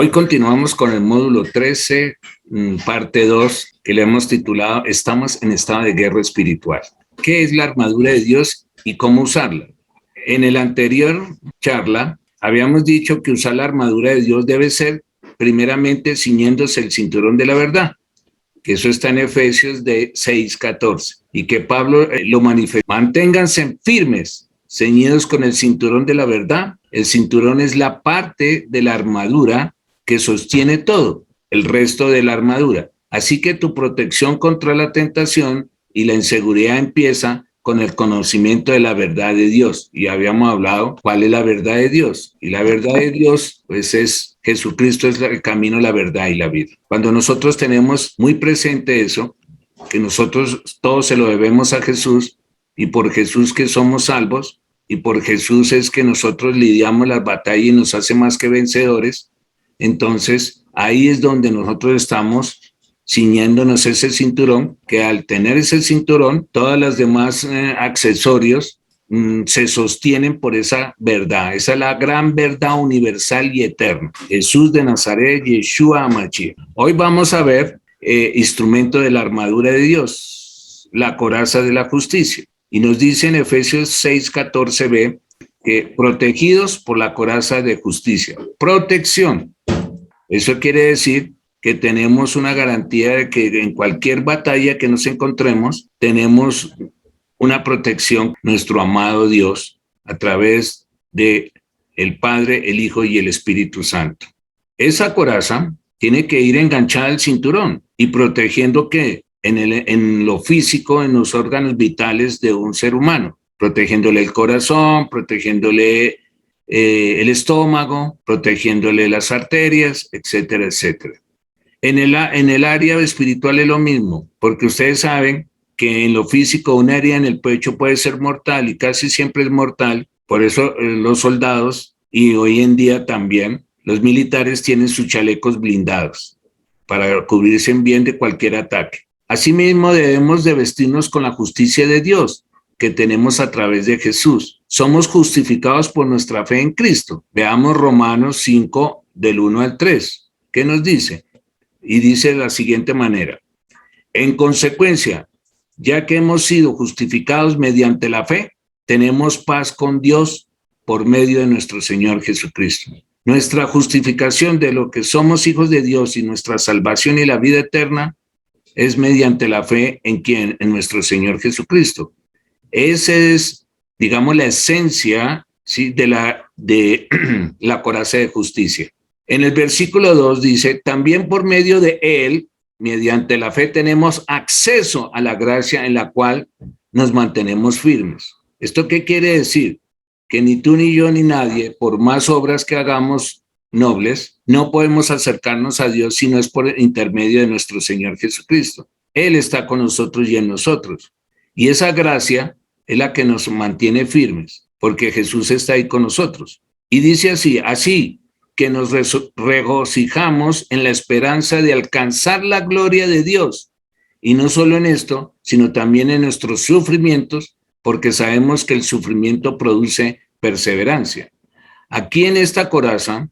Hoy continuamos con el módulo 13, parte 2, que le hemos titulado Estamos en estado de guerra espiritual. ¿Qué es la armadura de Dios y cómo usarla? En el anterior charla habíamos dicho que usar la armadura de Dios debe ser primeramente ciñéndose el cinturón de la verdad, que eso está en Efesios 6:14, y que Pablo lo manifiesta. Manténganse firmes, ceñidos con el cinturón de la verdad. El cinturón es la parte de la armadura que sostiene todo, el resto de la armadura. Así que tu protección contra la tentación y la inseguridad empieza con el conocimiento de la verdad de Dios. Y habíamos hablado cuál es la verdad de Dios. Y la verdad de Dios, pues es Jesucristo, es el camino, la verdad y la vida. Cuando nosotros tenemos muy presente eso, que nosotros todos se lo debemos a Jesús, y por Jesús que somos salvos, y por Jesús es que nosotros lidiamos las batallas y nos hace más que vencedores, entonces ahí es donde nosotros estamos ciñéndonos ese cinturón, que al tener ese cinturón, todas las demás accesorios se sostienen por esa verdad. Esa es la gran verdad universal y eterna. Jesús de Nazaret, Yeshua HaMashiach. Hoy vamos a ver instrumento de la armadura de Dios, la coraza de la justicia. Y nos dice en Efesios 6:14b, protegidos por la coraza de justicia. Protección. Eso quiere decir que tenemos una garantía de que en cualquier batalla que nos encontremos, tenemos una protección, nuestro amado Dios, a través de el Padre, el Hijo y el Espíritu Santo. Esa coraza tiene que ir enganchada al cinturón y protegiendo ¿qué? En lo físico, en los órganos vitales de un ser humano, protegiéndole el corazón, protegiéndole el estómago, protegiéndole las arterias, etcétera, etcétera. En el área espiritual es lo mismo, porque ustedes saben que en lo físico una herida en el pecho puede ser mortal y casi siempre es mortal. Por eso los soldados y hoy en día también los militares tienen sus chalecos blindados para cubrirse bien de cualquier ataque. Asimismo debemos de vestirnos con la justicia de Dios que tenemos a través de Jesús. Somos justificados por nuestra fe en Cristo. Veamos Romanos 5 del 1 al 3. ¿Qué nos dice? Y dice de la siguiente manera: en consecuencia, ya que hemos sido justificados mediante la fe, tenemos paz con Dios por medio de nuestro Señor Jesucristo. Nuestra justificación de lo que somos hijos de Dios y nuestra salvación y la vida eterna es mediante la fe en quien, en nuestro Señor Jesucristo. Esa es, digamos, la esencia, ¿sí?, de la coraza de justicia. En el versículo 2 dice, también por medio de él, mediante la fe, tenemos acceso a la gracia en la cual nos mantenemos firmes. ¿Esto qué quiere decir? Que ni tú, ni yo, ni nadie, por más obras que hagamos nobles, no podemos acercarnos a Dios si no es por intermedio de nuestro Señor Jesucristo. Él está con nosotros y en nosotros. Y esa gracia es la que nos mantiene firmes, porque Jesús está ahí con nosotros. Y dice así que nos regocijamos en la esperanza de alcanzar la gloria de Dios. Y no solo en esto, sino también en nuestros sufrimientos, porque sabemos que el sufrimiento produce perseverancia. Aquí en esta coraza,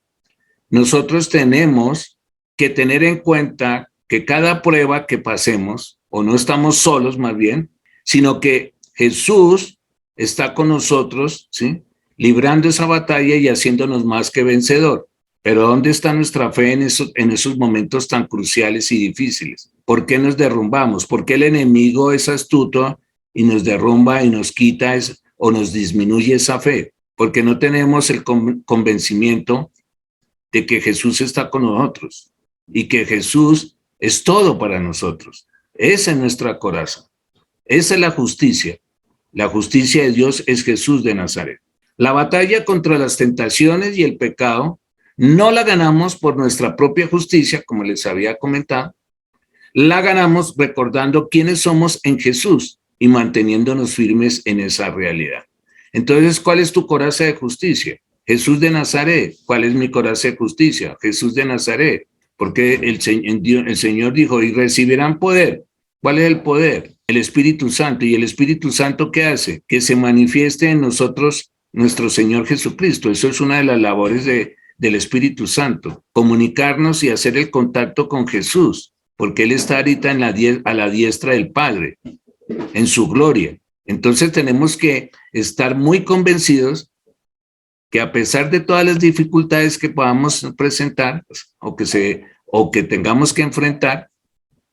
nosotros tenemos que tener en cuenta que cada prueba que pasemos, o no estamos solos más bien, sino que Jesús está con nosotros, ¿sí?, librando esa batalla y haciéndonos más que vencedor. Pero ¿dónde está nuestra fe en esos momentos tan cruciales y difíciles? ¿Por qué nos derrumbamos? ¿Por qué el enemigo es astuto y nos derrumba y nos quita o nos disminuye esa fe? Porque no tenemos el convencimiento de que Jesús está con nosotros y que Jesús es todo para nosotros. Esa es nuestra coraza. Esa es la justicia. La justicia de Dios es Jesús de Nazaret. La batalla contra las tentaciones y el pecado no la ganamos por nuestra propia justicia, como les había comentado. La ganamos recordando quiénes somos en Jesús y manteniéndonos firmes en esa realidad. Entonces, ¿cuál es tu coraza de justicia? Jesús de Nazaret. ¿Cuál es mi coraza de justicia? Jesús de Nazaret. Porque el Señor dijo, y recibirán poder. ¿Cuál es el poder? El Espíritu Santo. ¿Y el Espíritu Santo qué hace? Que se manifieste en nosotros nuestro Señor Jesucristo. Eso es una de las labores de del Espíritu Santo, comunicarnos y hacer el contacto con Jesús, porque Él está ahorita a la diestra del Padre, en su gloria. Entonces tenemos que estar muy convencidos que a pesar de todas las dificultades que podamos presentar o que tengamos que enfrentar,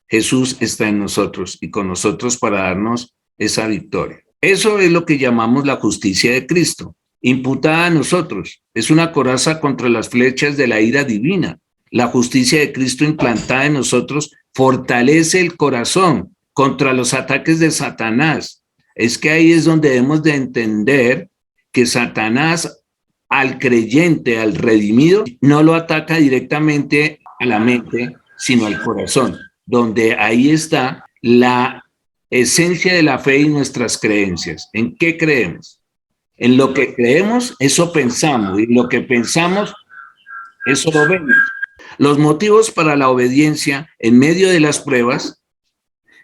Jesús está en nosotros y con nosotros para darnos esa victoria. Eso es lo que llamamos la justicia de Cristo, imputada a nosotros. Es una coraza contra las flechas de la ira divina. La justicia de Cristo implantada en nosotros fortalece el corazón contra los ataques de Satanás. Es que ahí es donde debemos de entender que Satanás al creyente, al redimido, no lo ataca directamente a la mente, sino al corazón, donde ahí está la esencia de la fe y nuestras creencias. ¿En qué creemos? En lo que creemos, eso pensamos, y lo que pensamos, eso lo vemos. Los motivos para la obediencia en medio de las pruebas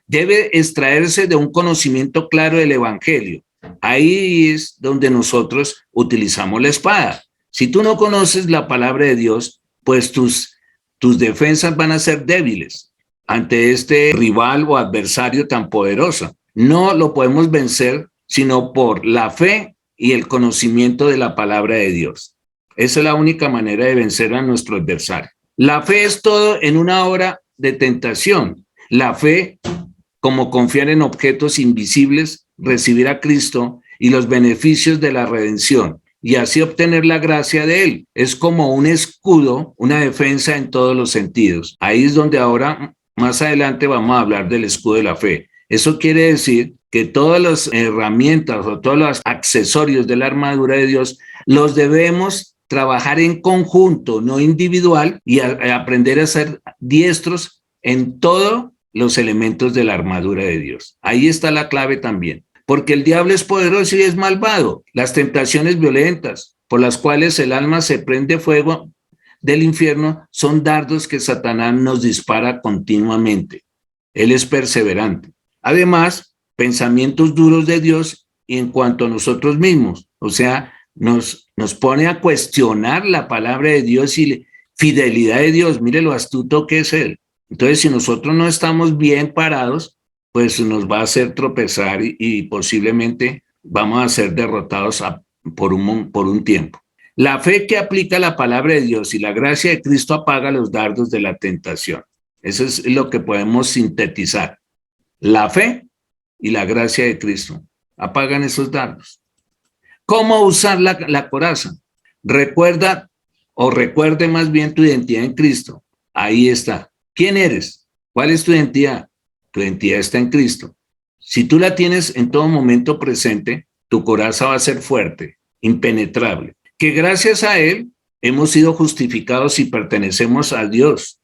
debe extraerse de un conocimiento claro del Evangelio. Ahí es donde nosotros utilizamos la espada. Si tú no conoces la palabra de Dios, pues tus defensas van a ser débiles ante este rival o adversario tan poderoso. No lo podemos vencer sino por la fe y el conocimiento de la palabra de Dios. Esa es la única manera de vencer a nuestro adversario. La fe es todo en una hora de tentación. La fe, como confiar en objetos invisibles, recibir a Cristo y los beneficios de la redención y así obtener la gracia de Él. Es como un escudo, una defensa en todos los sentidos. Ahí es donde ahora, más adelante, vamos a hablar del escudo de la fe. Eso quiere decir que todas las herramientas o todos los accesorios de la armadura de Dios los debemos trabajar en conjunto, no individual, y aprender a ser diestros en todos los elementos de la armadura de Dios. Ahí está la clave también, porque el diablo es poderoso y es malvado. Las tentaciones violentas por las cuales el alma se prende fuego del infierno son dardos que Satanás nos dispara continuamente. Él es perseverante. Además, pensamientos duros de Dios y en cuanto a nosotros mismos, o sea, nos pone a cuestionar la palabra de Dios y la fidelidad de Dios. Mire lo astuto que es Él. Entonces, si nosotros no estamos bien parados, pues nos va a hacer tropezar y posiblemente vamos a ser derrotados por un tiempo. La fe que aplica la palabra de Dios y la gracia de Cristo apaga los dardos de la tentación. Eso es lo que podemos sintetizar. La fe y la gracia de Cristo apagan esos dardos. ¿Cómo usar la coraza? Recuerde más bien tu identidad en Cristo. Ahí está. ¿Quién eres? ¿Cuál es tu identidad? Tu identidad está en Cristo. Si tú la tienes en todo momento presente, tu coraza va a ser fuerte, impenetrable. Que gracias a Él hemos sido justificados y pertenecemos a Dios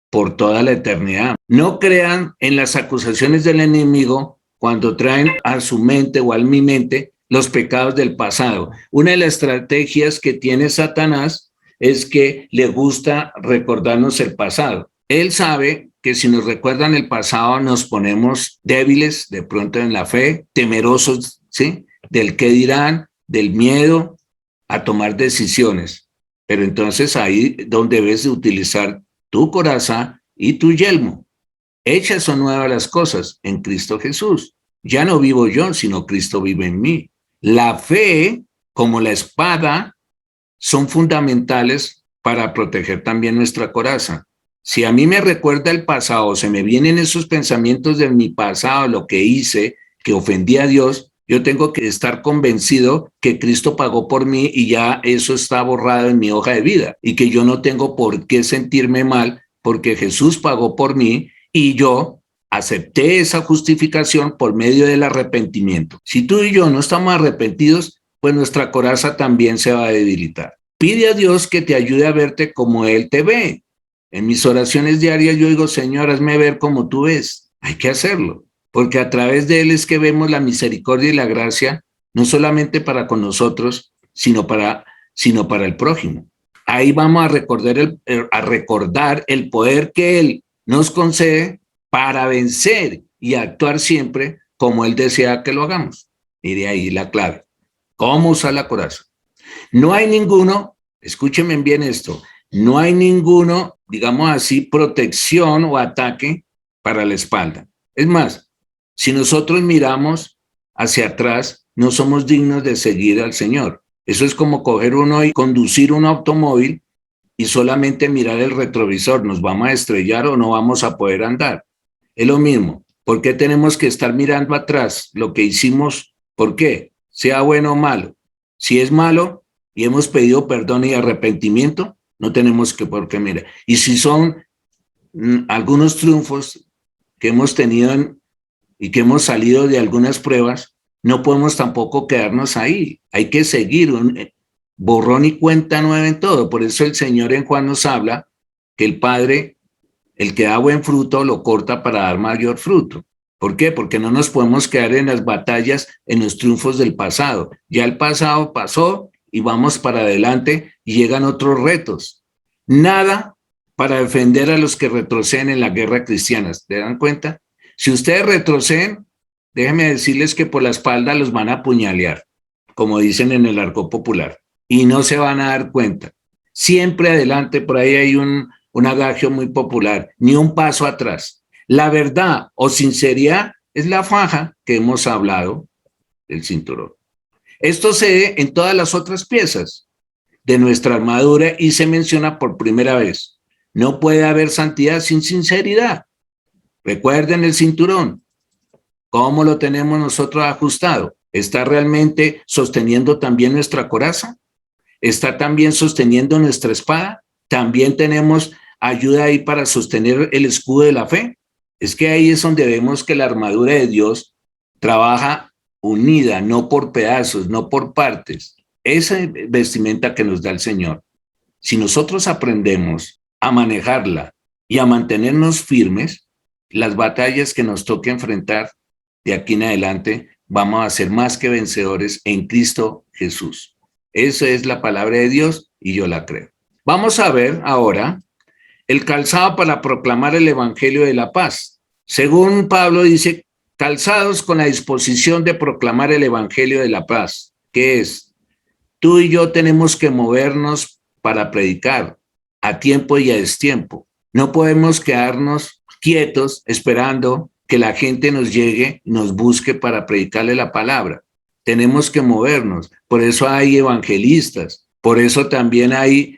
por toda la eternidad. No crean en las acusaciones del enemigo cuando traen a su mente o a mi mente los pecados del pasado. Una de las estrategias que tiene Satanás es que le gusta recordarnos el pasado. Él sabe que si nos recuerdan el pasado nos ponemos débiles de pronto en la fe, temerosos, ¿sí?, del qué dirán, del miedo a tomar decisiones. Pero entonces ahí donde debes de utilizar tu coraza y tu yelmo. Hechas son nuevas las cosas en Cristo Jesús. Ya no vivo yo, sino Cristo vive en mí. La fe, como la espada, son fundamentales para proteger también nuestra coraza. Si a mí me recuerda el pasado, se me vienen esos pensamientos de mi pasado, lo que hice, que ofendí a Dios, yo tengo que estar convencido que Cristo pagó por mí y ya eso está borrado en mi hoja de vida y que yo no tengo por qué sentirme mal porque Jesús pagó por mí y yo acepté esa justificación por medio del arrepentimiento. Si tú y yo no estamos arrepentidos, pues nuestra coraza también se va a debilitar. Pide a Dios que te ayude a verte como Él te ve. En mis oraciones diarias yo digo, Señor, hazme ver como tú ves. Hay que hacerlo, porque a través de Él es que vemos la misericordia y la gracia, no solamente para con nosotros, sino para el prójimo. Ahí vamos a recordar el poder que Él nos concede para vencer y actuar siempre como Él desea que lo hagamos. Mire ahí la clave. ¿Cómo usar la coraza? No hay ninguno Escúchenme bien esto. No hay ninguno, digamos así, protección o ataque para la espalda. Es más, si nosotros miramos hacia atrás, no somos dignos de seguir al Señor. Eso es como coger uno y conducir un automóvil y solamente mirar el retrovisor. ¿Nos vamos a estrellar o no vamos a poder andar? Es lo mismo. ¿Por qué tenemos que estar mirando atrás lo que hicimos? ¿Por qué? Sea bueno o malo. Si es malo y hemos pedido perdón y arrepentimiento, no tenemos que por qué mirar. Y si son algunos triunfos que hemos tenido y que hemos salido de algunas pruebas, no podemos tampoco quedarnos ahí. Hay que seguir borrón y cuenta nueva en todo. Por eso el Señor en Juan nos habla que el Padre, el que da buen fruto, lo corta para dar mayor fruto. ¿Por qué? Porque no nos podemos quedar en las batallas, en los triunfos del pasado. Ya el pasado pasó y vamos para adelante y llegan otros retos. Nada para defender a los que retroceden en la guerra cristiana. ¿Se dan cuenta? Si ustedes retroceden, déjenme decirles que por la espalda los van a apuñalear, como dicen en el argot popular, y no se van a dar cuenta. Siempre adelante, por ahí hay un adagio muy popular, ni un paso atrás. La verdad o sinceridad es la faja que hemos hablado del cinturón. Esto se ve en todas las otras piezas de nuestra armadura y se menciona por primera vez. No puede haber santidad sin sinceridad. Recuerden el cinturón. ¿Cómo lo tenemos nosotros ajustado? ¿Está realmente sosteniendo también nuestra coraza? ¿Está también sosteniendo nuestra espada? ¿También tenemos ayuda ahí para sostener el escudo de la fe? Es que ahí es donde vemos que la armadura de Dios trabaja unida, no por pedazos, no por partes. Esa vestimenta que nos da el Señor. Si nosotros aprendemos a manejarla y a mantenernos firmes, las batallas que nos toque enfrentar de aquí en adelante, vamos a ser más que vencedores en Cristo Jesús. Esa es la palabra de Dios y yo la creo. Vamos a ver ahora el calzado para proclamar el evangelio de la paz. Según Pablo dice, calzados con la disposición de proclamar el evangelio de la paz, que es, tú y yo tenemos que movernos para predicar a tiempo y a destiempo. No podemos quedarnos quietos esperando que la gente nos llegue, nos busque para predicarle la palabra. Tenemos que movernos. Por eso hay evangelistas. Por eso también hay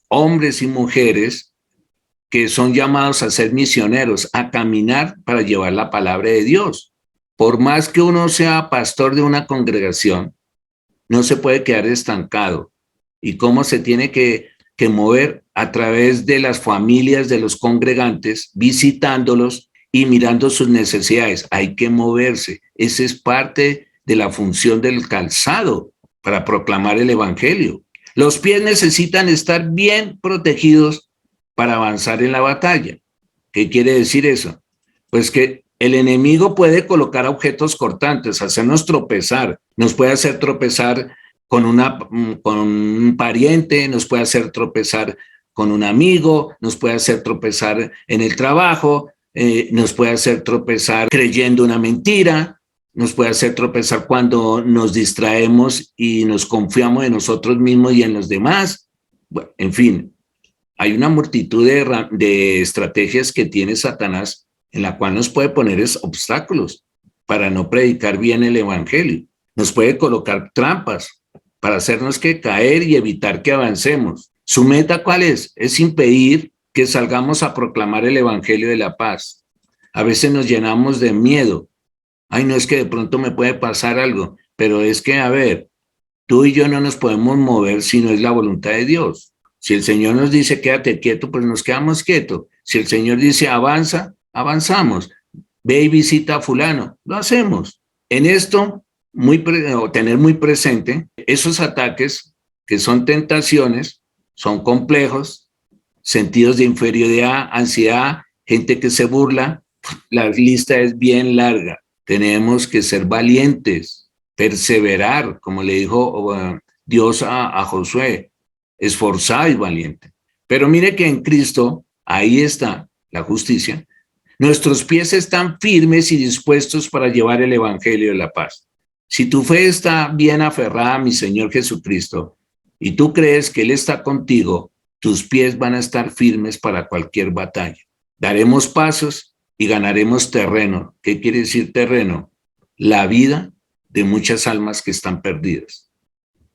hombres y mujeres que son llamados a ser misioneros, a caminar para llevar la palabra de Dios. Por más que uno sea pastor de una congregación, no se puede quedar estancado. ¿Y cómo se tiene que mover? A través de las familias de los congregantes, visitándolos y mirando sus necesidades. Hay que moverse. Esa es parte de la función del calzado para proclamar el evangelio. Los pies necesitan estar bien protegidos para avanzar en la batalla. ¿Qué quiere decir eso? Pues que el enemigo puede colocar objetos cortantes, hacernos tropezar, nos puede hacer tropezar con un pariente, nos puede hacer tropezar con un amigo, nos puede hacer tropezar en el trabajo, nos puede hacer tropezar creyendo una mentira, nos puede hacer tropezar cuando nos distraemos y nos confiamos en nosotros mismos y en los demás. Bueno, en fin, hay una multitud de estrategias que tiene Satanás en la cual nos puede poner obstáculos para no predicar bien el evangelio. Nos puede colocar trampas para hacernos que caer y evitar que avancemos. ¿Su meta cuál es? Es impedir que salgamos a proclamar el evangelio de la paz. A veces nos llenamos de miedo. Ay, no, es que de pronto me puede pasar algo, pero es que, a ver, tú y yo no nos podemos mover si no es la voluntad de Dios. Si el Señor nos dice quédate quieto, pues nos quedamos quietos. Si el Señor dice avanza, avanzamos. Ve y visita a fulano, lo hacemos. En esto, tener muy presente esos ataques que son tentaciones, son complejos, sentidos de inferioridad, ansiedad, gente que se burla. La lista es bien larga. Tenemos que ser valientes, perseverar, como le dijo Dios a Josué, esforzado y valiente. Pero mire que en Cristo, ahí está la justicia. Nuestros pies están firmes y dispuestos para llevar el evangelio de la paz. Si tu fe está bien aferrada a mi Señor Jesucristo, y tú crees que Él está contigo, tus pies van a estar firmes para cualquier batalla. Daremos pasos y ganaremos terreno. ¿Qué quiere decir terreno? La vida de muchas almas que están perdidas.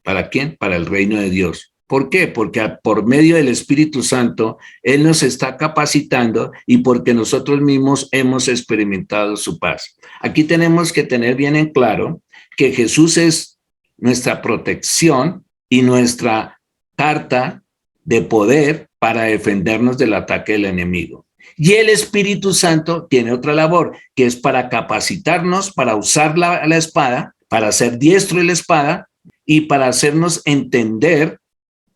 ¿Para quién? Para el reino de Dios. ¿Por qué? Porque por medio del Espíritu Santo, Él nos está capacitando y porque nosotros mismos hemos experimentado su paz. Aquí tenemos que tener bien en claro que Jesús es nuestra protección y nuestra carta de poder para defendernos del ataque del enemigo. Y el Espíritu Santo tiene otra labor, que es para capacitarnos, para usar la espada, para ser diestro en la espada y para hacernos entender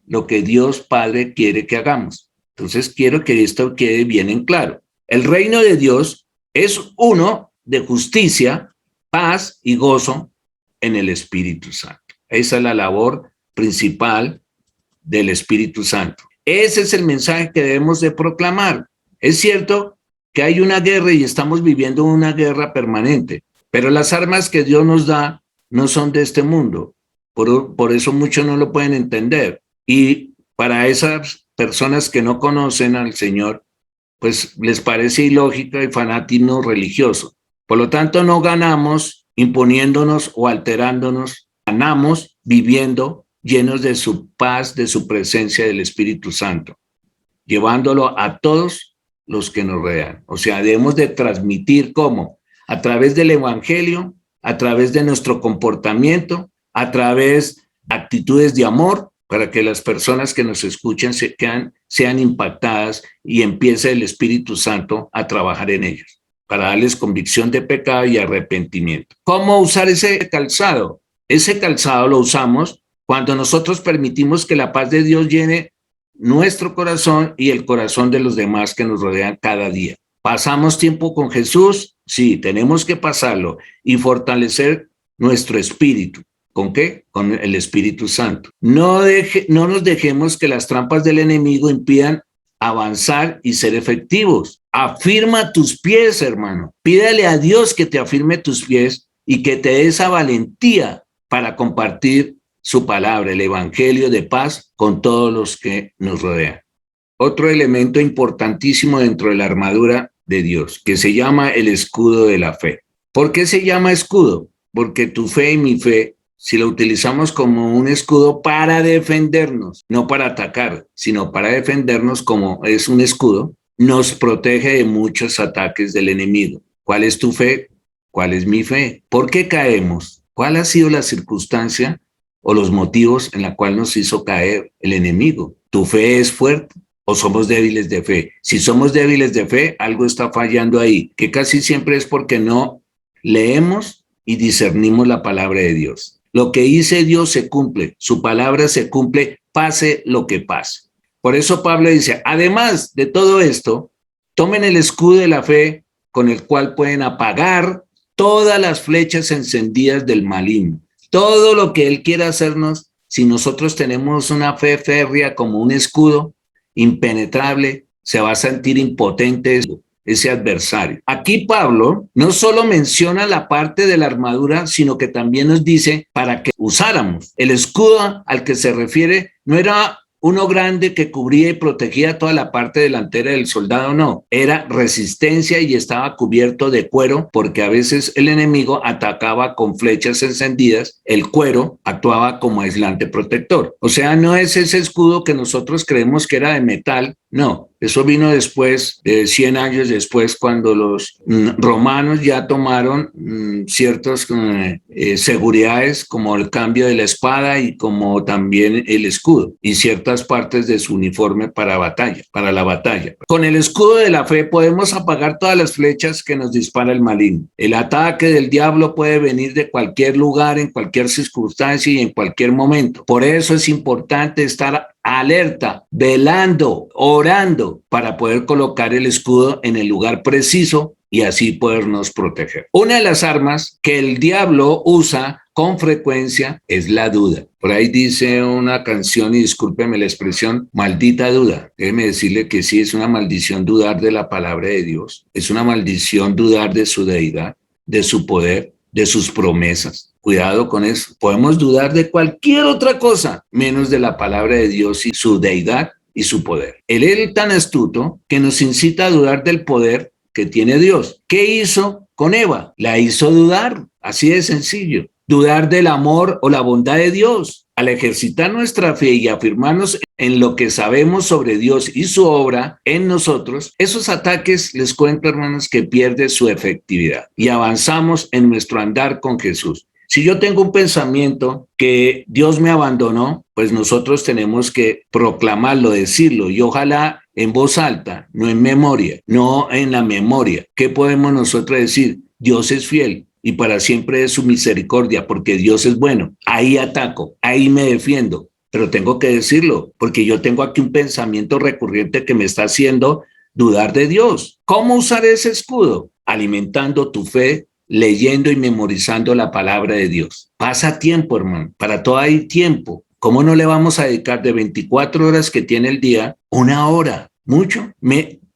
lo que Dios Padre quiere que hagamos. Entonces quiero que esto quede bien en claro. El reino de Dios es uno de justicia, paz y gozo en el Espíritu Santo. Esa es la labor principal del Espíritu Santo. Ese es el mensaje que debemos de proclamar. Es cierto que hay una guerra y estamos viviendo una guerra permanente, pero las armas que Dios nos da no son de este mundo. Por eso muchos no lo pueden entender. Y para esas personas que no conocen al Señor, pues les parece ilógica y fanatismo religioso. Por lo tanto, no ganamos imponiéndonos o alterándonos, ganamos viviendo llenos de su paz, de su presencia del Espíritu Santo, llevándolo a todos los que nos rodean. O sea, debemos de transmitir ¿cómo? A través del Evangelio, a través de nuestro comportamiento, a través de actitudes de amor, para que las personas que nos escuchan sean impactadas y empiece el Espíritu Santo a trabajar en ellos, para darles convicción de pecado y arrepentimiento. ¿Cómo usar ese calzado? Ese calzado lo usamos cuando nosotros permitimos que la paz de Dios llene nuestro corazón y el corazón de los demás que nos rodean cada día. ¿Pasamos tiempo con Jesús? Sí, tenemos que pasarlo y fortalecer nuestro espíritu. ¿Con qué? Con el Espíritu Santo. No nos dejemos que las trampas del enemigo impidan avanzar y ser efectivos. Afirma tus pies, hermano. Pídale a Dios que te afirme tus pies y que te dé esa valentía para compartir su palabra, el evangelio de paz con todos los que nos rodean. Otro elemento importantísimo dentro de la armadura de Dios, que se llama el escudo de la fe. ¿Por qué se llama escudo? Porque tu fe y mi fe, si lo utilizamos como un escudo para defendernos, no para atacar, sino para defendernos como es un escudo, nos protege de muchos ataques del enemigo. ¿Cuál es tu fe? ¿Cuál es mi fe? ¿Por qué caemos? ¿Cuál ha sido la circunstancia o los motivos en la cual nos hizo caer el enemigo? ¿Tu fe es fuerte o somos débiles de fe? Si somos débiles de fe, algo está fallando ahí, que casi siempre es porque no leemos y discernimos la palabra de Dios. Lo que dice Dios se cumple, su palabra se cumple, pase lo que pase. Por eso Pablo dice, además de todo esto, tomen el escudo de la fe con el cual pueden apagar todas las flechas encendidas del maligno. Todo lo que él quiera hacernos, si nosotros tenemos una fe férrea como un escudo impenetrable, se va a sentir impotente ese adversario. Aquí Pablo no solo menciona la parte de la armadura, sino que también nos dice para que usáramos. El escudo al que se refiere no era uno grande que cubría y protegía toda la parte delantera del soldado, no. Era resistencia y estaba cubierto de cuero porque a veces el enemigo atacaba con flechas encendidas. El cuero actuaba como aislante protector. O sea, no es ese escudo que nosotros creemos que era de metal, no. Eso vino después, 100 años después, cuando los romanos ya tomaron ciertas seguridades como el cambio de la espada y como también el escudo y ciertas partes de su uniforme para la batalla. Con el escudo de la fe podemos apagar todas las flechas que nos dispara el maligno. El ataque del diablo puede venir de cualquier lugar, en cualquier circunstancia y en cualquier momento. Por eso es importante estar alerta, velando, orando para poder colocar el escudo en el lugar preciso y así podernos proteger. Una de las armas que el diablo usa con frecuencia es la duda. Por ahí dice una canción, y discúlpeme la expresión, maldita duda. Déjeme decirle que sí, es una maldición dudar de la palabra de Dios. Es una maldición dudar de su deidad, de su poder, de sus promesas. Cuidado con eso. Podemos dudar de cualquier otra cosa, menos de la palabra de Dios y su deidad y su poder. Él es tan astuto que nos incita a dudar del poder que tiene Dios. ¿Qué hizo con Eva? La hizo dudar, así de sencillo. Dudar del amor o la bondad de Dios. Al ejercitar nuestra fe y afirmarnos en lo que sabemos sobre Dios y su obra en nosotros, esos ataques, les cuento, hermanos, que pierden su efectividad y avanzamos en nuestro andar con Jesús. Si yo tengo un pensamiento que Dios me abandonó, pues nosotros tenemos que proclamarlo, decirlo, y ojalá en voz alta, no en memoria, no en la memoria. ¿Qué podemos nosotros decir? Dios es fiel y para siempre es su misericordia, porque Dios es bueno. Ahí ataco, ahí me defiendo, pero tengo que decirlo, porque yo tengo aquí un pensamiento recurrente que me está haciendo dudar de Dios. ¿Cómo usar ese escudo? Alimentando tu fe, leyendo y memorizando la palabra de Dios. Pasa tiempo, hermano, para todo hay tiempo. ¿Cómo no le vamos a dedicar de 24 horas que tiene el día, 1 hora? Mucho,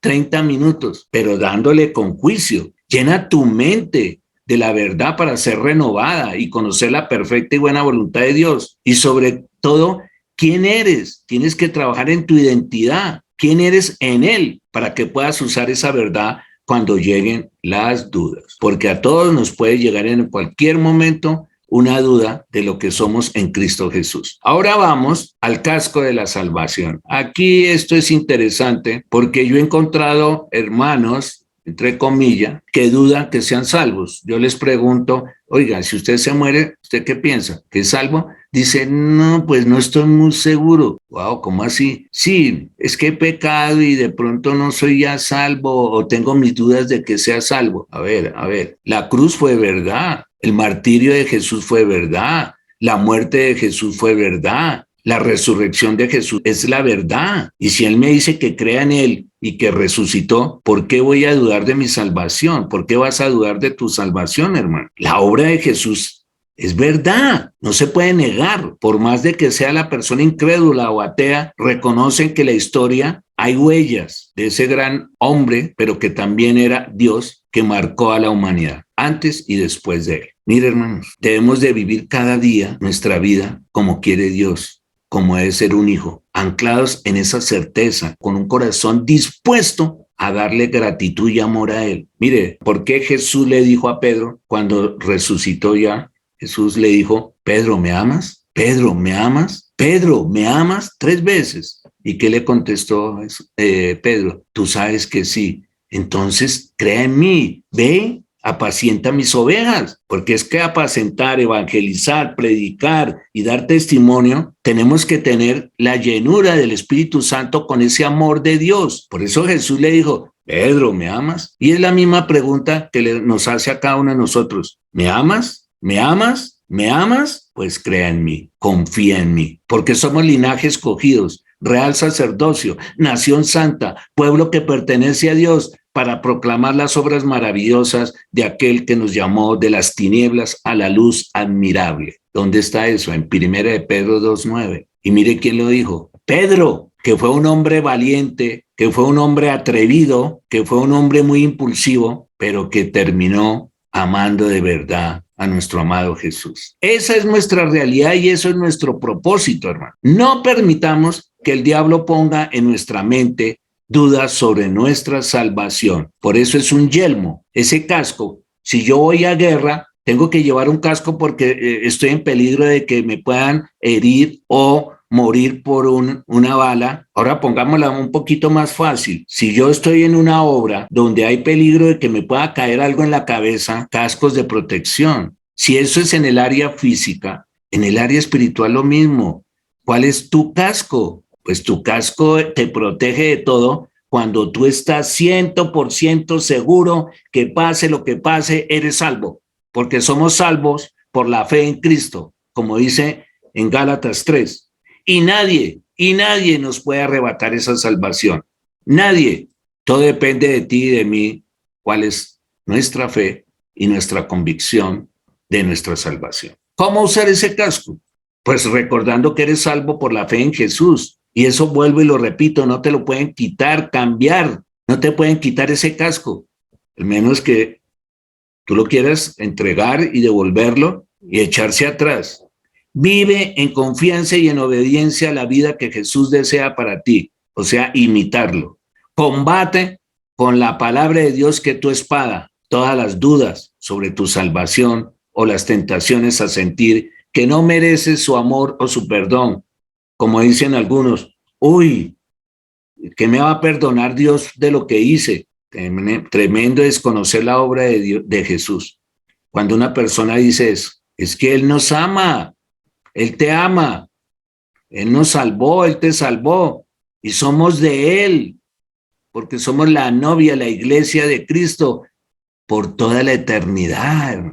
30 minutos, pero dándole con juicio. Llena tu mente de la verdad para ser renovada y conocer la perfecta y buena voluntad de Dios. Y sobre todo, ¿quién eres? Tienes que trabajar en tu identidad. ¿Quién eres en Él? Para que puedas usar esa verdad cuando lleguen las dudas, porque a todos nos puede llegar en cualquier momento una duda de lo que somos en Cristo Jesús. Ahora vamos al casco de la salvación. Aquí esto es interesante porque yo he encontrado hermanos, entre comillas, que dudan que sean salvos. Yo les pregunto, oiga, si usted se muere, ¿usted qué piensa? ¿Que es salvo? Dice, no, pues no estoy muy seguro. Wow, ¿cómo así? Sí, es que he pecado y de pronto no soy ya salvo o tengo mis dudas de que sea salvo. A ver, la cruz fue verdad, el martirio de Jesús fue verdad, la muerte de Jesús fue verdad, la resurrección de Jesús es la verdad. Y si Él me dice que crea en Él y que resucitó, ¿por qué voy a dudar de mi salvación? ¿Por qué vas a dudar de tu salvación, hermano? La obra de Jesús es verdad, no se puede negar. Por más de que sea la persona incrédula o atea, reconocen que la historia hay huellas de ese gran hombre, pero que también era Dios, que marcó a la humanidad antes y después de él. Mire, hermanos, debemos de vivir cada día nuestra vida como quiere Dios, como debe ser un hijo, anclados en esa certeza, con un corazón dispuesto a darle gratitud y amor a Él. Mire, ¿por qué Jesús le dijo a Pedro cuando resucitó ya? Jesús le dijo, Pedro, ¿me amas? Pedro, ¿me amas? Pedro, ¿me amas? 3 veces. ¿Y qué le contestó Pedro? Tú sabes que sí. Entonces, crea en mí, ve, apacienta mis ovejas, porque es que apacentar, evangelizar, predicar y dar testimonio, tenemos que tener la llenura del Espíritu Santo con ese amor de Dios. Por eso Jesús le dijo, Pedro, ¿me amas? Y es la misma pregunta que nos hace a cada uno de nosotros. ¿Me amas? ¿Me amas? ¿Me amas? Pues crea en mí, confía en mí, porque somos linaje escogidos, real sacerdocio, nación santa, pueblo que pertenece a Dios, para proclamar las obras maravillosas de aquel que nos llamó de las tinieblas a la luz admirable. ¿Dónde está eso? En 1 de Pedro 2:9. Y mire quién lo dijo. Pedro, que fue un hombre valiente, que fue un hombre atrevido, que fue un hombre muy impulsivo, pero que terminó amando de verdad a nuestro amado Jesús. Esa es nuestra realidad y eso es nuestro propósito, hermano. No permitamos que el diablo ponga en nuestra mente dudas sobre nuestra salvación. Por eso es un yelmo, ese casco. Si yo voy a guerra, tengo que llevar un casco porque estoy en peligro de que me puedan herir o morir por una bala. Ahora pongámosla un poquito más fácil. Si yo estoy en una obra donde hay peligro de que me pueda caer algo en la cabeza, cascos de protección. Si eso es en el área física, en el área espiritual lo mismo. ¿Cuál es tu casco? Pues tu casco te protege de todo cuando tú estás 100% seguro que pase lo que pase, eres salvo. Porque somos salvos por la fe en Cristo, como dice en Gálatas 3. Y nadie nos puede arrebatar esa salvación. Nadie. Todo depende de ti y de mí, cuál es nuestra fe y nuestra convicción de nuestra salvación. ¿Cómo usar ese casco? Pues recordando que eres salvo por la fe en Jesús. Y eso vuelvo y lo repito, no te lo pueden quitar, cambiar. No te pueden quitar ese casco. Al menos que tú lo quieras entregar y devolverlo y echarse atrás. Vive en confianza y en obediencia a la vida que Jesús desea para ti, o sea, imitarlo. Combate con la palabra de Dios, que es tu espada, todas las dudas sobre tu salvación o las tentaciones a sentir que no mereces su amor o su perdón. Como dicen algunos, uy, ¿qué me va a perdonar Dios de lo que hice? Tremendo es conocer la obra de Dios, de Jesús. Cuando una persona dice eso, es que Él nos ama, Él te ama, Él nos salvó, Él te salvó y somos de Él, porque somos la novia, la iglesia de Cristo por toda la eternidad.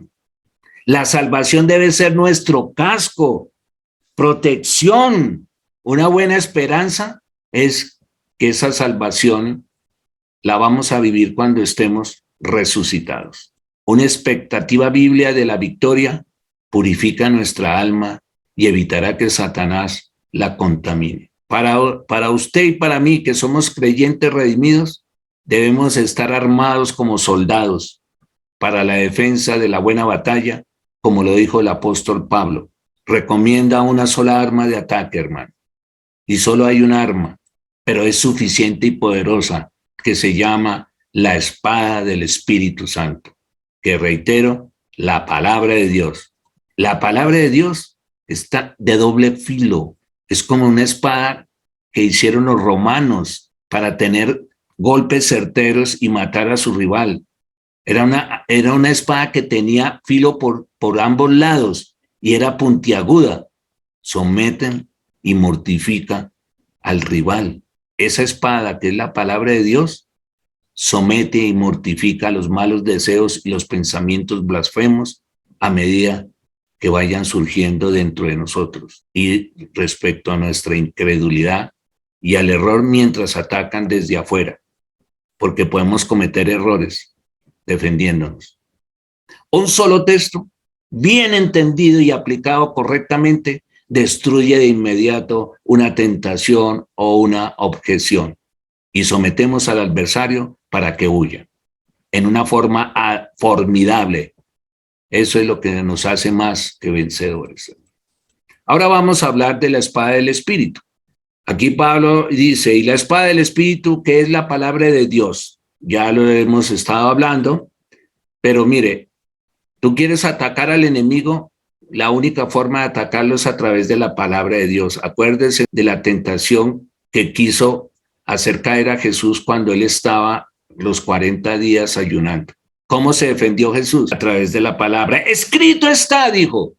La salvación debe ser nuestro casco, protección. Una buena esperanza es que esa salvación la vamos a vivir cuando estemos resucitados. Una expectativa biblia de la victoria purifica nuestra alma y evitará que Satanás la contamine. Para usted y para mí, que somos creyentes redimidos, debemos estar armados como soldados para la defensa de la buena batalla, como lo dijo el apóstol Pablo. Recomienda una sola arma de ataque, hermano. Y solo hay un arma, pero es suficiente y poderosa, que se llama la espada del Espíritu Santo, que reitero, la palabra de Dios. La palabra de Dios está de doble filo, es como una espada que hicieron los romanos para tener golpes certeros y matar a su rival. Era una espada que tenía filo por ambos lados y era puntiaguda. Someten y mortifica al rival. Esa espada, que es la palabra de Dios, somete y mortifica los malos deseos y los pensamientos blasfemos a medida que vayan surgiendo dentro de nosotros y respecto a nuestra incredulidad y al error mientras atacan desde afuera, porque podemos cometer errores defendiéndonos. Un solo texto, bien entendido y aplicado correctamente, destruye de inmediato una tentación o una objeción y sometemos al adversario para que huya en una forma formidable. Eso es lo que nos hace más que vencedores. Ahora vamos a hablar de la espada del Espíritu. Aquí Pablo dice, y la espada del Espíritu, que es la palabra de Dios. Ya lo hemos estado hablando, pero mire, tú quieres atacar al enemigo, la única forma de atacarlo es a través de la palabra de Dios. Acuérdese de la tentación que quiso hacer caer a Jesús cuando él estaba los 40 días ayunando. ¿Cómo se defendió Jesús? A través de la palabra. Escrito está, dijo.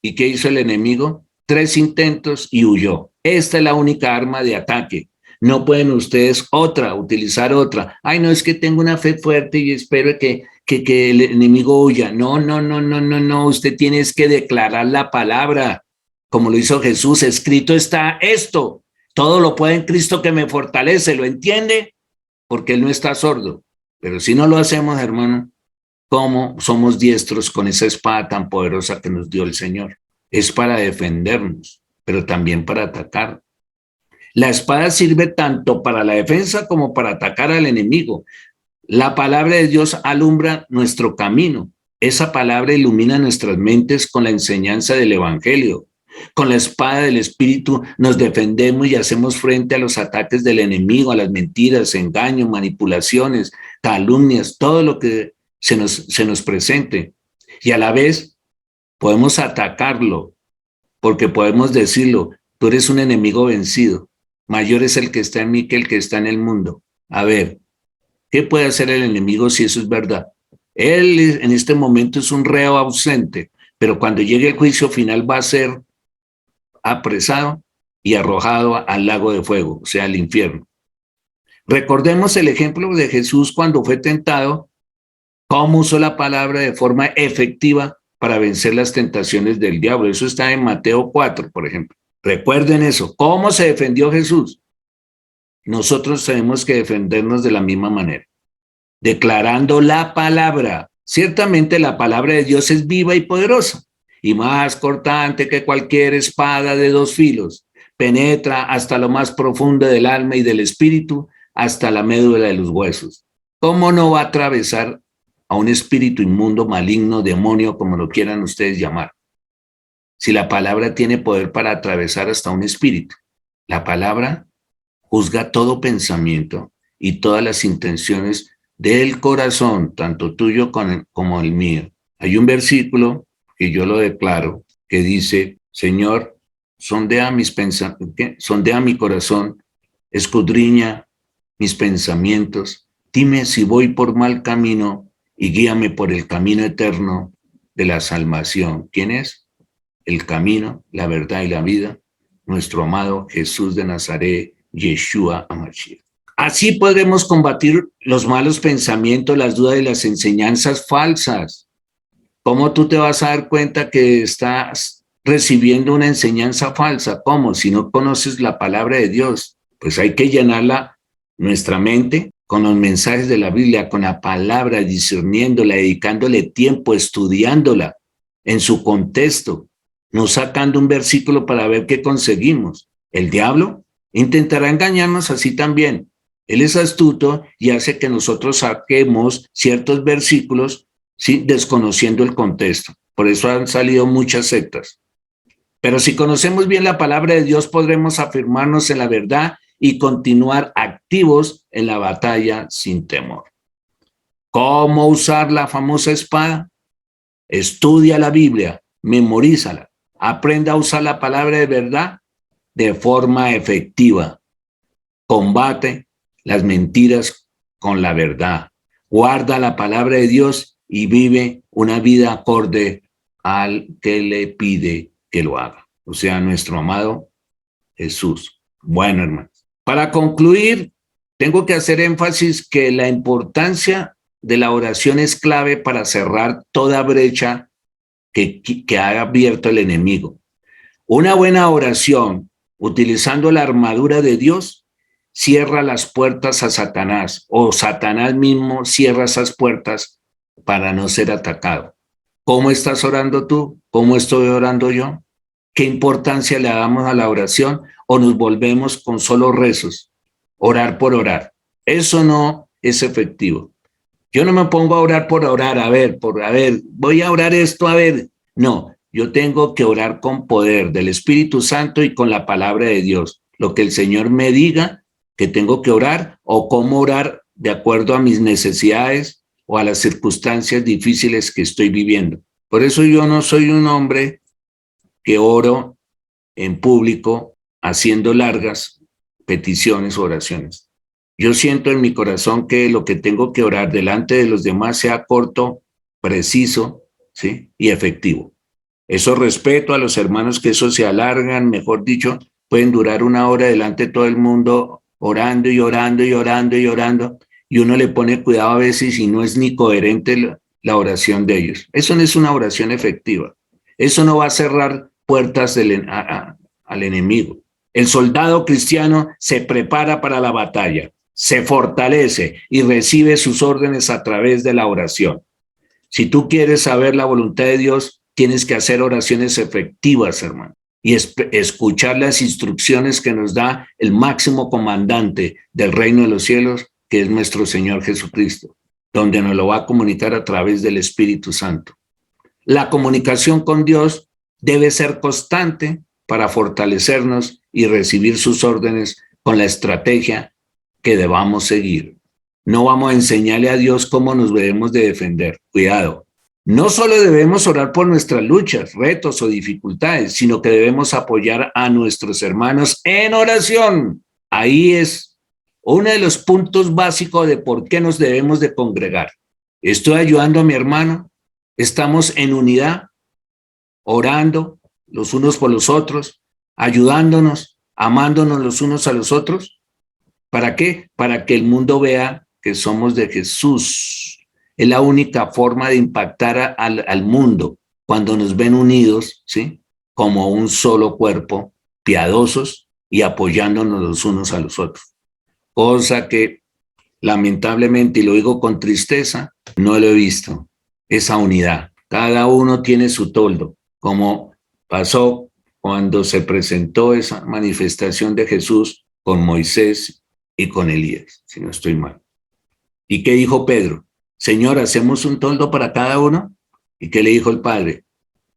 ¿Y qué hizo el enemigo? 3 intentos y huyó. Esta es la única arma de ataque. No pueden ustedes utilizar otra. Ay, no, es que tengo una fe fuerte y espero que el enemigo huya. No. Usted tiene que declarar la palabra, como lo hizo Jesús. Escrito está esto. Todo lo puede en Cristo que me fortalece. ¿Lo entiende? Porque Él no está sordo. Pero si no lo hacemos, hermano, ¿cómo somos diestros con esa espada tan poderosa que nos dio el Señor? Es para defendernos, pero también para atacar. La espada sirve tanto para la defensa como para atacar al enemigo. La palabra de Dios alumbra nuestro camino. Esa palabra ilumina nuestras mentes con la enseñanza del Evangelio. Con la espada del Espíritu nos defendemos y hacemos frente a los ataques del enemigo, a las mentiras, engaños, manipulaciones, calumnias, todo lo que se nos presente. Y a la vez podemos atacarlo, porque podemos decirlo, tú eres un enemigo vencido. Mayor es el que está en mí que el que está en el mundo. A ver, ¿qué puede hacer el enemigo si eso es verdad? Él en este momento es un reo ausente, pero cuando llegue el juicio final va a ser apresado y arrojado al lago de fuego, o sea, al infierno. Recordemos el ejemplo de Jesús cuando fue tentado, cómo usó la palabra de forma efectiva para vencer las tentaciones del diablo. Eso está en Mateo 4, por ejemplo. Recuerden eso. ¿Cómo se defendió Jesús? Nosotros tenemos que defendernos de la misma manera, declarando la palabra. Ciertamente la palabra de Dios es viva y poderosa, y más cortante que cualquier espada de 2 filos. Penetra hasta lo más profundo del alma y del espíritu, hasta la médula de los huesos. ¿Cómo no va a atravesar a un espíritu inmundo, maligno, demonio, como lo quieran ustedes llamar? si la palabra tiene poder para atravesar hasta un espíritu? La palabra juzga todo pensamiento y todas las intenciones del corazón, tanto tuyo como el mío. Hay un versículo que yo lo declaro, que dice: Señor, sondea mis sondea mi corazón, escudriña mis pensamientos, dime si voy por mal camino y guíame por el camino eterno de la salvación. ¿Quién es? El camino, la verdad y la vida, nuestro amado Jesús de Nazaret, Yeshua HaMashiach. Así podremos combatir los malos pensamientos, las dudas y las enseñanzas falsas. ¿Cómo tú te vas a dar cuenta que estás recibiendo una enseñanza falsa? ¿Cómo? Si no conoces la palabra de Dios. Pues hay que llenarla, nuestra mente, con los mensajes de la Biblia, con la palabra, discerniéndola, dedicándole tiempo, estudiándola en su contexto, no sacando un versículo para ver qué conseguimos. El diablo intentará engañarnos así también. Él es astuto y hace que nosotros saquemos ciertos versículos, ¿sí?, desconociendo el contexto. Por eso han salido muchas sectas. Pero si conocemos bien la palabra de Dios, podremos afirmarnos en la verdad y continuar activos en la batalla sin temor. ¿Cómo usar la famosa espada? Estudia la Biblia, memorízala, aprenda a usar la palabra de verdad de forma efectiva. Combate las mentiras con la verdad. Guarda la palabra de Dios y vive una vida acorde al que le pide que lo haga. O sea, nuestro amado Jesús. Bueno, hermanos, para concluir, tengo que hacer énfasis que la importancia de la oración es clave para cerrar toda brecha que ha abierto el enemigo. Una buena oración, utilizando la armadura de Dios, cierra las puertas a Satanás, o Satanás mismo cierra esas puertas para no ser atacado. ¿Cómo estás orando tú? ¿Cómo estoy orando yo? ¿Qué importancia le damos a la oración o nos volvemos con solo rezos? Orar por orar. Eso no es efectivo. Yo no me pongo a orar por orar, voy a orar esto, a ver. No, yo tengo que orar con poder del Espíritu Santo y con la palabra de Dios. Lo que el Señor me diga que tengo que orar o cómo orar de acuerdo a mis necesidades o a las circunstancias difíciles que estoy viviendo. Por eso yo no soy un hombre que oro en público haciendo largas peticiones o oraciones. Yo siento en mi corazón que lo que tengo que orar delante de los demás sea corto, preciso, ¿sí?, y efectivo. Eso respeto a los hermanos que eso se alargan, mejor dicho, pueden durar una hora delante de todo el mundo orando y orando y orando y orando, y uno le pone cuidado a veces y no es ni coherente la oración de ellos. Eso no es una oración efectiva. Eso no va a cerrar puertas al enemigo. El soldado cristiano se prepara para la batalla, se fortalece y recibe sus órdenes a través de la oración. Si tú quieres saber la voluntad de Dios, tienes que hacer oraciones efectivas, hermano, y escuchar las instrucciones que nos da el máximo comandante del reino de los cielos, que es nuestro Señor Jesucristo, donde nos lo va a comunicar a través del Espíritu Santo. La comunicación con Dios debe ser constante para fortalecernos y recibir sus órdenes con la estrategia que debamos seguir. No vamos a enseñarle a Dios cómo nos debemos de defender. Cuidado. No solo debemos orar por nuestras luchas, retos o dificultades, sino que debemos apoyar a nuestros hermanos en oración. Ahí es uno de los puntos básicos de por qué nos debemos de congregar. ¿Estoy ayudando a mi hermano? ¿Estamos en unidad, orando los unos por los otros, ayudándonos, amándonos los unos a los otros? ¿Para qué? Para que el mundo vea que somos de Jesús. Es la única forma de impactar al mundo cuando nos ven unidos, ¿sí?, como un solo cuerpo, piadosos y apoyándonos los unos a los otros. Cosa que lamentablemente, y lo digo con tristeza, no lo he visto, esa unidad. Cada uno tiene su toldo, como pasó cuando se presentó esa manifestación de Jesús con Moisés y con Elías, si no estoy mal. ¿Y qué dijo Pedro? Señor, ¿hacemos un toldo para cada uno? ¿Y qué le dijo el Padre?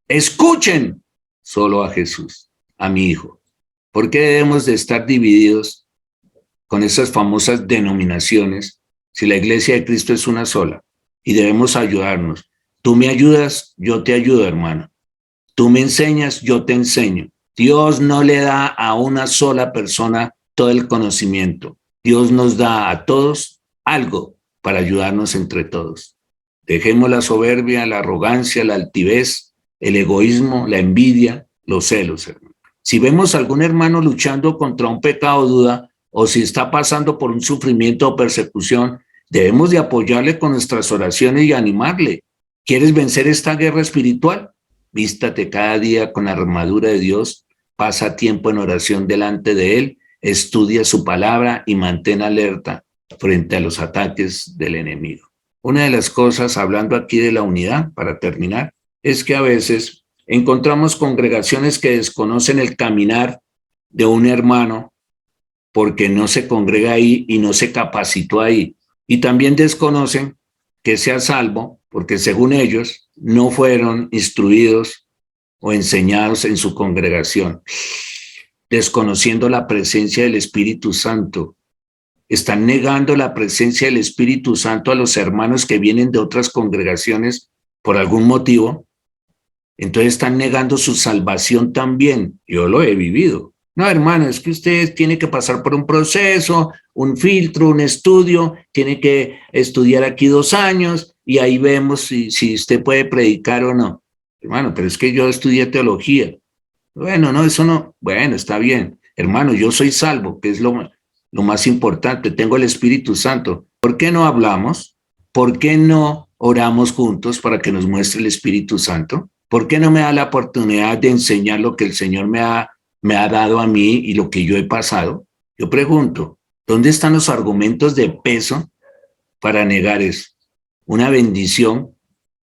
Escuchen solo a Jesús, a mi Hijo. ¿Por qué debemos de estar divididos con esas famosas denominaciones si la iglesia de Cristo es una sola? Y debemos ayudarnos. Tú me ayudas, yo te ayudo, hermano. Tú me enseñas, yo te enseño. Dios no le da a una sola persona todo el conocimiento. Dios nos da a todos algo para ayudarnos entre todos. Dejemos la soberbia, la arrogancia, la altivez, el egoísmo, la envidia, los celos, hermano. Si vemos a algún hermano luchando contra un pecado o duda, o si está pasando por un sufrimiento o persecución, debemos de apoyarle con nuestras oraciones y animarle. ¿Quieres vencer esta guerra espiritual? Vístate cada día con la armadura de Dios, pasa tiempo en oración delante de Él, estudia su palabra y mantén alerta frente a los ataques del enemigo. Una de las cosas, hablando aquí de la unidad, para terminar, es que a veces encontramos congregaciones que desconocen el caminar de un hermano porque no se congrega ahí y no se capacitó ahí. Y también desconocen que sea salvo porque según ellos no fueron instruidos o enseñados en su congregación, desconociendo la presencia del Espíritu Santo. Están negando la presencia del Espíritu Santo a los hermanos que vienen de otras congregaciones por algún motivo. Entonces están negando su salvación también. Yo lo he vivido. No, hermano, es que usted tiene que pasar por un proceso, un filtro, un estudio, tiene que estudiar aquí 2 años y ahí vemos si usted puede predicar o no. Hermano, pero es que yo estudié teología. Bueno, no, eso no. Bueno, está bien. Hermano, yo soy salvo, que es lo más importante. Tengo el Espíritu Santo. ¿Por qué no hablamos? ¿Por qué no oramos juntos para que nos muestre el Espíritu Santo? ¿Por qué no me da la oportunidad de enseñar lo que el Señor me ha dado a mí y lo que yo he pasado? Yo pregunto, ¿dónde están los argumentos de peso para negar eso? Una bendición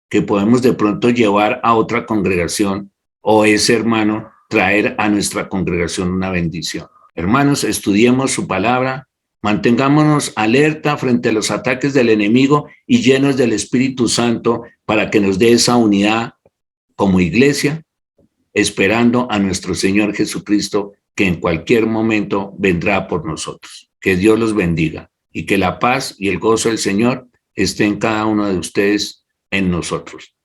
que podemos de pronto llevar a otra congregación o ese hermano traer a nuestra congregación una bendición. Hermanos, estudiemos su palabra, mantengámonos alerta frente a los ataques del enemigo y llenos del Espíritu Santo para que nos dé esa unidad como iglesia, esperando a nuestro Señor Jesucristo, que en cualquier momento vendrá por nosotros. Que Dios los bendiga y que la paz y el gozo del Señor esté en cada uno de ustedes, en nosotros.